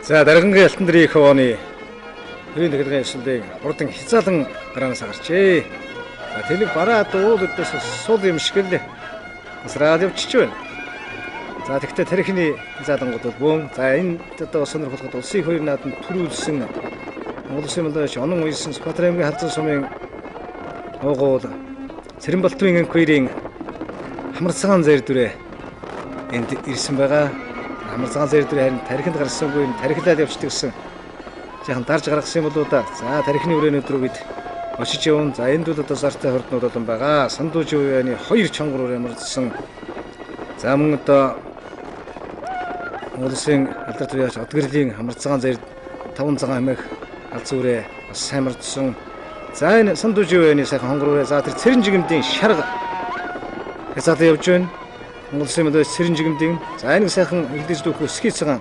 За даргангийн алтан дэрийн их хооны төрийн захиргааны ёслолыг урдан хязаалан гараанаас гарчээ. За тэлэг бараа уул өдөөс суул юм шиг л насраад явчихж байна. За тэгвэл тарихны хязаалангууд бол бөөн. За энэ одоо сонирхолтой улсын хоёр нааданд төрүүлсэн Монгол Улсын малдаач онон уйсан Сүхбаатарын аймгийн халзан сумын уугуул Цэрэнбалтын анги хоёрын хамар цагаан зайр дүрээ энд ирсэн байгаа. Хамар цагаан зайр дүрээ харин тариханд гарсангүй тарихлаад явчихдаг гэсэн жаахан дарж гаргасан юм болоо да. За тарихны үрээнүүд рүү бид очиж явна. За энд бол одоо зартай хорднууд олон байгаа. Сандууж үеийн хоёр чонгор үрээ мөрдсөн. За мөн одоо Монгол Улсын алдар туяач Одгэрлийн хамар цагаан зайр 5 цагаан хэмээх алц үрээ бас сайн мөрдсөн. За энэ сандууж үеийн сайхан хонгор үрээ за тэр цэрэн жигэмдийн шарга хязгаалаа явж байна. Монгол Улсын малдаач цэрэн жигэмдийн за энэ сайхан элдэж дүүх өсгий цагаан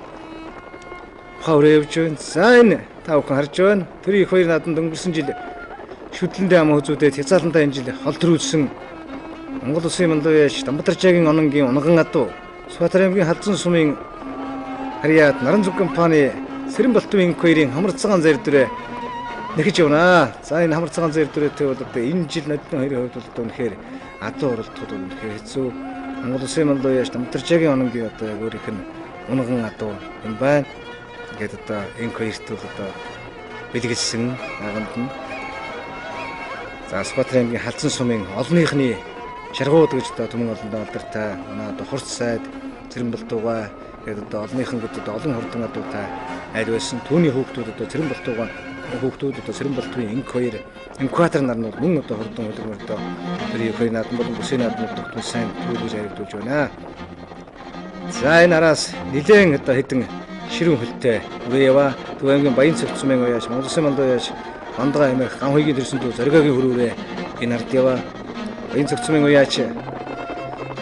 хавраа явж байна. За энэ та бүхэн харж байна. Тэр их хоёр нааданд өнгөрсөн жил шүтлэндээ ам хözүүдэд хязгаалантаа энэ жил хол төрүүлсэн Монгол Улсын малдаач Дамбатарчаагийн ононгийн унган адуу Сүхбаатарын аймгийн халзан сумын харьяат наран зүг компани Цэрэнбалтын хоёрын хамар цагаан зайр дүрээ нэхэж явна. За энэ хамар цагаан зайр дүрээтэй бол одоо энэ жил нодны хоёрын хувьд бол одоо үнэхээр адуу оролдоход үнэхээр хэцүү. Монгол Улсын малдаач Дамбатарчаагийн ононгийн одоо өөрийнх нь унган адуу юм байна. Ингээд одоо энэ хоёрт бол одоо бэлгэлсэн аганд нь. За Сүхбаатарын аймгийн халзан сумын олонныхны шаргууд гэж одоо түмэн олондоо алдартай манай одоо хурц сайд Цэрэнбалтуугаа тэгээд одоо олонныхан гэдэг олон хурдан адуутай айл байсан. Түүний хүүхдүүд одоо Цэрэнбалтуугаа хүүхдүүд одоо Цэрэнбалтын анги хоёр инкватор нарнууд мөн одоо хурдан хөдөлмөрдөө тэр их хоёр наадан болон бүсийн наадмууд тогтмол сайн төлөвлөж хариулж байна. За энэ араас нэлээд одоо хэдэн ширүүн хөлтэй үрээ яваа. Төв аймгийн Баян цогц сумын уяач Монгол Улсын малдаач Мандгаа аймаг ган хоёгийн төрсөн дүү зоригагийн хөрөөрээ энэ ард яваа. Баян цогц сумын уяач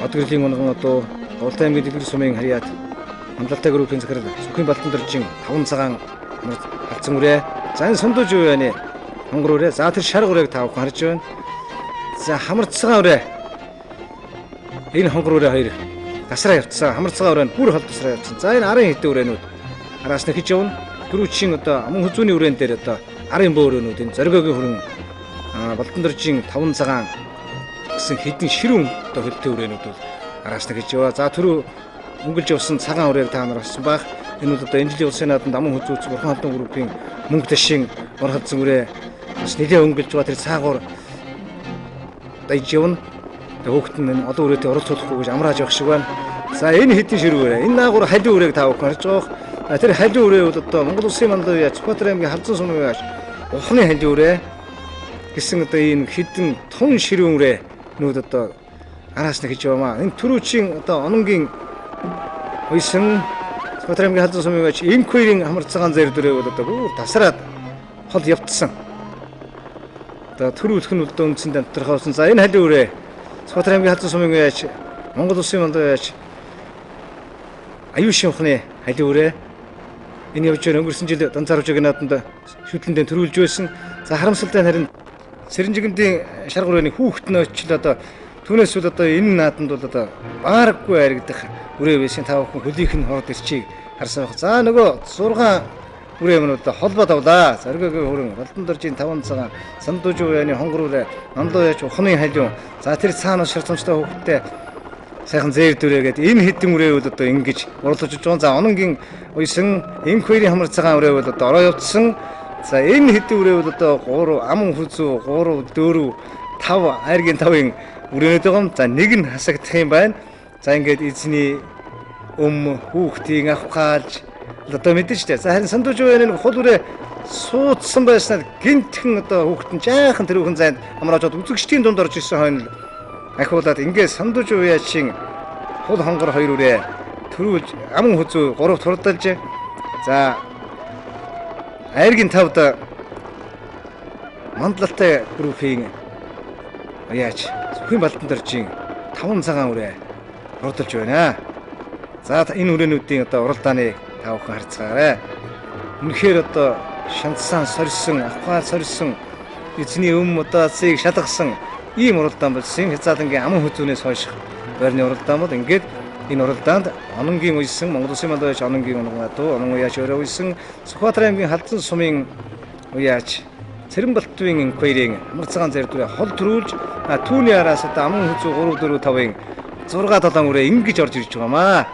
Одгэрлийн унган одоо Голтой аймгийн дэлгэр сумын харьяат Хамлалтай группийн захирал Сүхийн Балтан доржин 5 цагаан халзан үрээ. За энэ сундууж үеийн хонгор үрээ. За тэр шарга үрээг та бүхэн харж байна. За хамар цагаан үрээ. Энэ хонгор үрээ хоёр тасраа явцсан. Хамар цагаан үрээ нь бүр хол тасраа явцсан. За энэ арын хэдэн үрээнүүд араас нэхэж явна. Түрүүчийн одоо аман хүзүүний үрээн дээр одоо арын бөөрөөнүүд энэ зоригогийн хүрэн Балтан доржин 5 цагаан гэсэн хэдэн ширүүн одоо хөлтэй үрээнүүд бол араас нэхэж яваа. За түрүү өнгөлж явсан цагаан үрээг та нар харсан баг. Энэ бол одоо энэ жилийн улсын нааданд аман хүзүүц Бурхан халдун группийн мөнгө ташин ор халдсан үрээ бас нэлээд өнгөлж байгаа тэр цаагуур дайж явна. Тэгээ хөөхт нь олон үрээтэй оролцохгүй гэж амрааж явах шиг байна. За энэ хэдэн ширүү үрээ. Энэ наагур халиу үрээг та бүхэн харж байгаа. Тэр халиу үрээ бол одоо Монгол Улсын малдаач Сүхбаатарын аймгийн халзан сумын уяач ухны халиу үрээ гэсэн одоо энэ хэдэн тун ширүүн үрээ нүүд одоо араас нь хийж яваа. Энэ түрүүчийн одоо ононгийн уйсан Сүхбаатарын аймгийн халзан сумын уяач анги хоёрын хамар цагаан зайр дүрээ бол одоо бүр тасраад хол явцсан. Одоо төрүүлэх нь одоо үндсэндээ тодорхойлсон. За энэ халиу үрээ Сүхбаатарын аймгийн халзан сумын уяач Монгол Улсын малдаач аюушин ухны халиу үрээ. Энэ явж байгаа өнгөрсөн жил Данцаар хужаагийн нааданд шүтлэндээ төрүүлж байсан. За харамсалтай харин Цэрэнжигэмдийн шарга үрээний хүүхэд нь очил одоо түүнээс бол одоо энэ нааданд бол одоо баараггүй харагдах үрээ байсан. Та бүхэн хөлийнх нь хорд ирчийг харсан байх. За нөгөө 6 үрээ мөн одоо холбоо давлаа. Зоригогийн хүрэн Балтан доржин 5 цагаан сандууж уяаны хонгор үрээ Манлууяч ухны халиу. За тэр цаанаас ширтамжтай хүүхэдтэй сайхан зэйр дүрээгээд энэ хэдэн үрээ бол одоо ингэж урлаж байгаа. За ононгийн уйсан анги хоёрын хамар цагаан үрээ бол одоо ороо явцсан. За энэ хэдэн үрээ бол одоо 3 аман хүзүү 3 4 5 айргийн 5-ын үрээнд байгаа. За нэг нь хасагдах юм байна. За ингээд эзний хүүхдийн авахгаалж одоо мэдээж дээ. За харин сандууж уяаны хол үрээ суудсан байснаар гинтхэн одоо хүүхдэн жаахан тэр хүүхэн зайд амрааж үзэгчдийн дунд орж ирсэн хойно ахиулаад ингээд сандууж уяачийн хул хонгор хоёр үрээ төрүүлж аман хүзүү 3-т хурдалж. За айргийн 5-д Мандлалтай группийн уяач Сүхийн Балтан доржин 5 цагаан үрээ хурдалж байна. За энэ үрээнүүдийн одоо уралдааны та бүхэн харцгаарай. Үнэхээр одоо шанцсан сорьсон, авхаа сорьсон эзний удаацыг шалгасан ийм уралдаан болсон. Хязгаалангийн аман хүзүүнээс хойш байрны уралдаан бол ингээд Энэ уралдаанд Ононгийн уйсан Монгол Улсын мандууч Ононгийн Унгатуу Онон уяач өөрөө уйсан Сүхбаатарын аймгийн Халзан сумын уяач Цэрэнбалтын инквайрийн амар цагаан зэрдүрээ хол төрүүлж түүний араас одоо аман хүзүү 3 4 5-ын 6 7 үрээ ингэж орж ирж байгаамаа.